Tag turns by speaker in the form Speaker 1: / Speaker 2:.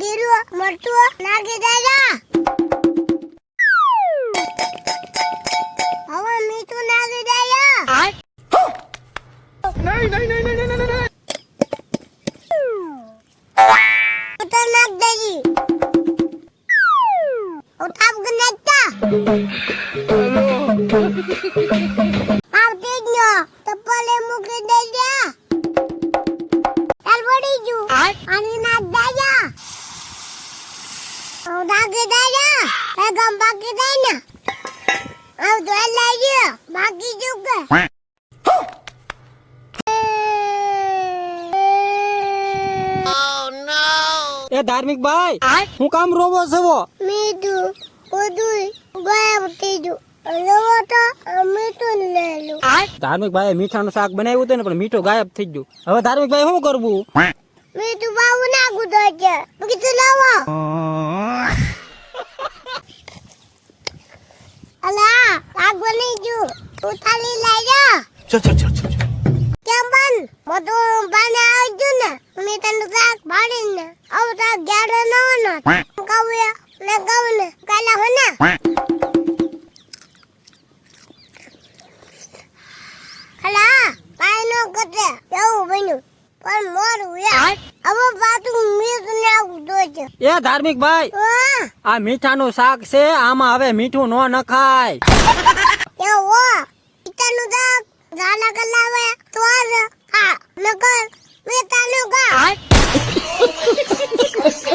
Speaker 1: ગીરો મરચું નાખી દેજા. હવે મીઠું નાખી દેજા. નહીં. તો નાખ દેજી. ઉતાપ કે નાખતા. આવતી જ નો તપલે મૂકી દેજા. ચાલ વળી જુ. આની નાખ દેજા. નાખી દેજા. એ ગમ બાકી દે ને. આવ તો લેજો. બાકી જુ કે.
Speaker 2: એ ધાર્મિક ભાઈ હું કામ રોવો છો?
Speaker 1: મીઠું બધું ગાયબ થઈ ગયું. રોવો તો મીઠું લઈ લો.
Speaker 2: ધાર્મિક ભાઈ મીઠાનું શાક બનાવ્યું હતું ને પણ મીઠું ગાયબ થઈ ગયું. હવે ધાર્મિક ભાઈ શું કરવું?
Speaker 1: મીઠું બાબુ નાખું તો છે. કીધું લાવો. અલા શાક બની ગયું. ઉતારી લઈ જા. કેમ બન? બધું બને આવજો ને. મીઠાનું શાક ભાડીને આવ તો ગેડો ન હોનો. કાવ્યા ને ગાવને કાલા હોને. અલા પાઈનો કતે એવું બન્યું. પણ મોરું યાર. હવે પાછું મીઠું નાખું તો છે.
Speaker 2: એ ધાર્મિક ભાઈ આ મીઠાનું શાક છે, આમાં હવે મીઠું ન નખાય.